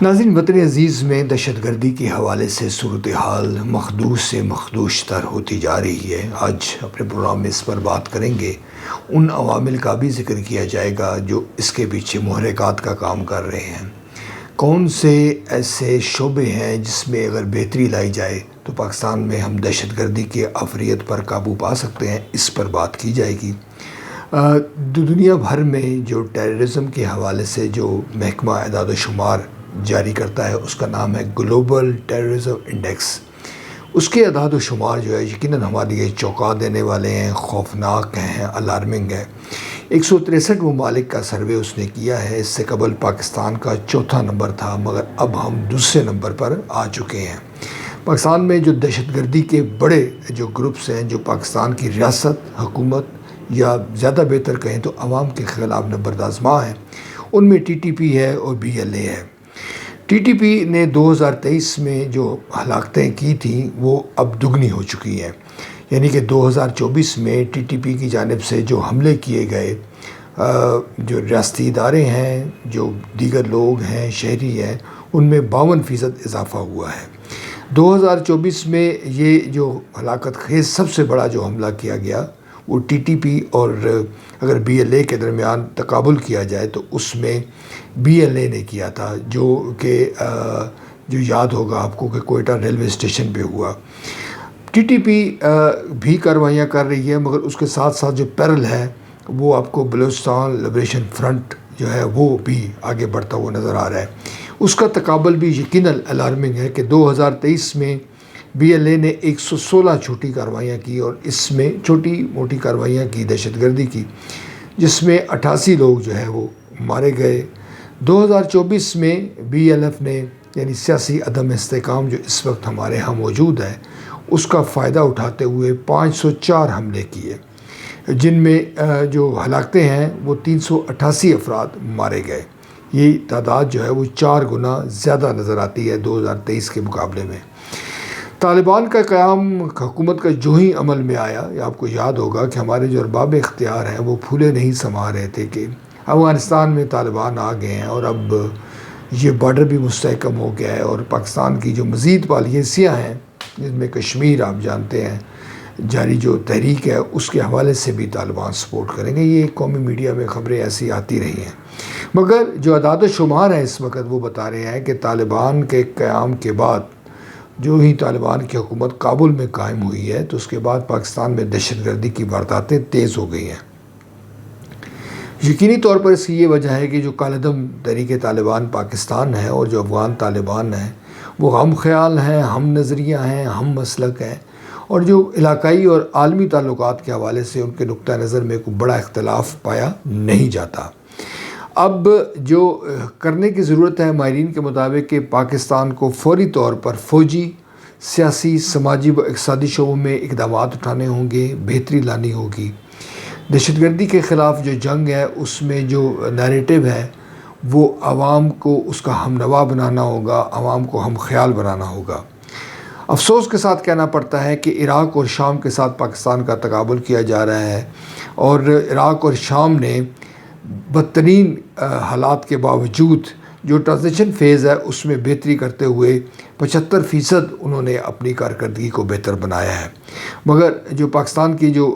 ناظرین، وطن عزیز میں دہشت گردی کے حوالے سے صورتحال مخدوش سے مخدوش تر ہوتی جا رہی ہے۔ آج اپنے پروگرام میں اس پر بات کریں گے۔ ان عوامل کا بھی ذکر کیا جائے گا جو اس کے پیچھے محرکات کا کام کر رہے ہیں۔ کون سے ایسے شعبے ہیں جس میں اگر بہتری لائی جائے تو پاکستان میں ہم دہشت گردی کے افریت پر قابو پا سکتے ہیں، اس پر بات کی جائے گی۔ دنیا بھر میں جو ٹیررزم کے حوالے سے جو محکمہ اعداد و شمار جاری کرتا ہے اس کا نام ہے گلوبل ٹیررزم انڈیکس۔ اس کے اعداد و شمار جو ہے یقیناً ہمارے لیے چونکا دینے والے ہیں، خوفناک ہیں، الارمنگ ہے۔ 163 ممالک کا سروے اس نے کیا ہے۔ اس سے قبل پاکستان کا چوتھا نمبر تھا، مگر اب ہم دوسرے نمبر پر آ چکے ہیں۔ پاکستان میں جو دہشت گردی کے بڑے جو گروپس ہیں جو پاکستان کی ریاست، حکومت یا زیادہ بہتر کہیں تو عوام کے خلاف نبرد آزما ہیں، ان میں ٹی ٹی پی ہے اور بی ایل اے ہے۔ ٹی ٹی پی نے 2023 میں جو ہلاکتیں کی تھیں وہ اب دگنی ہو چکی ہیں، یعنی کہ 2024 میں ٹی ٹی پی کی جانب سے جو حملے کیے گئے، جو ریاستی ادارے ہیں، جو دیگر لوگ ہیں، شہری ہیں، ان میں 52% اضافہ ہوا ہے۔ 2024 میں یہ جو ہلاکت خیز سب سے بڑا جو حملہ کیا گیا وہ ٹی ٹی پی اور اگر بی ایل اے کے درمیان تقابل کیا جائے تو اس میں بی ایل اے نے کیا تھا، جو کہ جو یاد ہوگا آپ کو کہ کوئٹہ ریلوے اسٹیشن پہ ہوا۔ ٹی ٹی پی بھی کارروائیاں کر رہی ہے، مگر اس کے ساتھ ساتھ جو پیرل ہے وہ آپ کو بلوچستان لبریشن فرنٹ جو ہے وہ بھی آگے بڑھتا ہوا نظر آ رہا ہے۔ اس کا تقابل بھی یقیناً الارمنگ ہے کہ 2023 میں بی ایل اے نے 116 چھوٹی کارروائیاں کی اور اس میں چھوٹی موٹی کارروائیاں کی، دہشت گردی کی، جس میں 88 لوگ جو ہے وہ مارے گئے۔ 2024 میں بی ایل ایف نے یعنی سیاسی عدم استحکام جو اس وقت ہمارے ہاں موجود ہے اس کا فائدہ اٹھاتے ہوئے 504 حملے کیے، جن میں جو ہلاکتیں ہیں وہ 388 افراد مارے گئے۔ یہ تعداد جو ہے وہ 4 گنا زیادہ نظر آتی ہے 2023 کے مقابلے میں۔ طالبان کا قیام حکومت کا جو ہی عمل میں آیا، یہ آپ کو یاد ہوگا کہ ہمارے جو ارباب اختیار ہیں وہ پھولے نہیں سما رہے تھے کہ افغانستان میں طالبان آ گئے ہیں اور اب یہ بارڈر بھی مستحکم ہو گیا ہے، اور پاکستان کی جو مزید پالیسیاں ہیں جن میں کشمیر آپ جانتے ہیں جاری جو تحریک ہے اس کے حوالے سے بھی طالبان سپورٹ کریں گے۔ یہ قومی میڈیا میں خبریں ایسی آتی رہی ہیں، مگر جو اعداد و شمار ہیں اس وقت وہ بتا رہے ہیں کہ طالبان کے قیام کے بعد جو ہی طالبان کی حکومت کابل میں قائم ہوئی ہے تو اس کے بعد پاکستان میں دہشت گردی کی وارداتیں تیز ہو گئی ہیں۔ یقینی طور پر اس کی یہ وجہ ہے کہ جو کالعدم تحریک طالبان پاکستان ہے اور جو افغان طالبان ہیں وہ ہم خیال ہیں، ہم نظریہ ہیں، ہم مسلک ہیں، اور جو علاقائی اور عالمی تعلقات کے حوالے سے ان کے نقطہ نظر میں کوئی بڑا اختلاف پایا نہیں جاتا۔ اب جو کرنے کی ضرورت ہے ماہرین کے مطابق کہ پاکستان کو فوری طور پر فوجی، سیاسی، سماجی و اقتصادی شعبوں میں اقدامات اٹھانے ہوں گے، بہتری لانی ہوگی۔ دہشت گردی کے خلاف جو جنگ ہے اس میں جو نیریٹو ہے وہ عوام کو اس کا ہم نوا بنانا ہوگا، عوام کو ہم خیال بنانا ہوگا۔ افسوس کے ساتھ کہنا پڑتا ہے کہ عراق اور شام کے ساتھ پاکستان کا تقابل کیا جا رہا ہے، اور عراق اور شام نے بدترین حالات کے باوجود جو ٹرانزیشن فیز ہے اس میں بہتری کرتے ہوئے 75% انہوں نے اپنی کارکردگی کو بہتر بنایا ہے۔ مگر جو پاکستان کی جو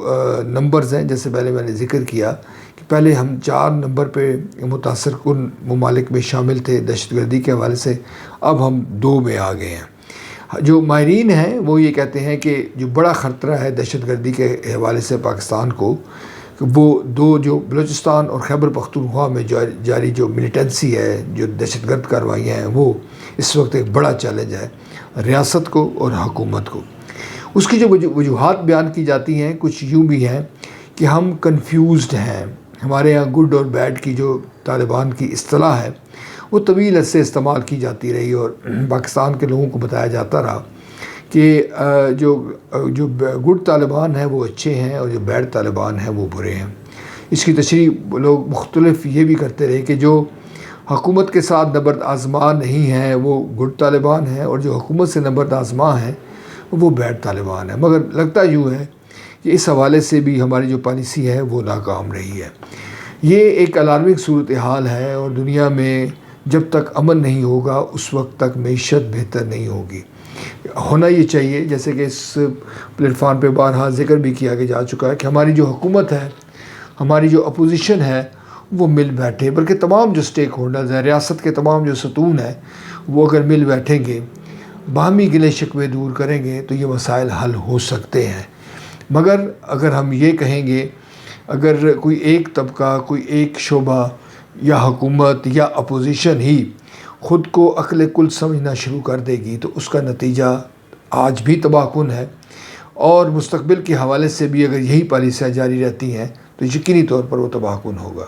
نمبرز ہیں، جیسے پہلے میں نے ذکر کیا کہ پہلے ہم 4 نمبر پہ متاثر کن ممالک میں شامل تھے دہشت گردی کے حوالے سے، اب ہم 2 میں آ گئے ہیں۔ جو ماہرین ہیں وہ یہ کہتے ہیں کہ جو بڑا خطرہ ہے دہشت گردی کے حوالے سے پاکستان کو، وہ 2 جو بلوچستان اور خیبر پختونخوا میں جاری جو ملیٹنسی ہے، جو دہشت گرد کارروائیاں ہیں، وہ اس وقت ایک بڑا چیلنج ہے ریاست کو اور حکومت کو۔ اس کی جو وجوہات بیان کی جاتی ہیں کچھ یوں بھی ہیں کہ ہم کنفیوزڈ ہیں۔ ہمارے ہاں گڈ اور بیڈ کی جو طالبان کی اصطلاح ہے وہ طویل عرصے استعمال کی جاتی رہی، اور پاکستان کے لوگوں کو بتایا جاتا رہا کہ جو گڈ طالبان ہیں وہ اچھے ہیں اور جو بیڈ طالبان ہیں وہ برے ہیں۔ اس کی تشریح لوگ مختلف یہ بھی کرتے رہے کہ جو حکومت کے ساتھ نبرد آزما نہیں ہیں وہ گڈ طالبان ہیں، اور جو حکومت سے نبرد آزما ہیں وہ بیڈ طالبان ہیں۔ مگر لگتا یوں ہے کہ اس حوالے سے بھی ہماری جو پالیسی ہے وہ ناکام رہی ہے۔ یہ ایک الارمنگ صورتحال ہے، اور دنیا میں جب تک امن نہیں ہوگا اس وقت تک معیشت بہتر نہیں ہوگی۔ ہونا یہ چاہیے، جیسے کہ اس پلیٹ فارم پہ بارہا ذکر بھی کیا جا چکا ہے کہ ہماری جو حکومت ہے، ہماری جو اپوزیشن ہے، وہ مل بیٹھے، بلکہ تمام جو سٹیک ہولڈرز ہیں، ریاست کے تمام جو ستون ہیں، وہ اگر مل بیٹھیں گے، باہمی گلے شکوے دور کریں گے تو یہ مسائل حل ہو سکتے ہیں۔ مگر اگر ہم یہ کہیں گے، اگر کوئی ایک طبقہ، کوئی ایک شعبہ یا حکومت یا اپوزیشن ہی خود کو عقل کل سمجھنا شروع کر دے گی تو اس کا نتیجہ آج بھی تباہ کن ہے، اور مستقبل کے حوالے سے بھی اگر یہی پالیسیاں جاری رہتی ہیں تو یقینی طور پر وہ تباہ کن ہوگا۔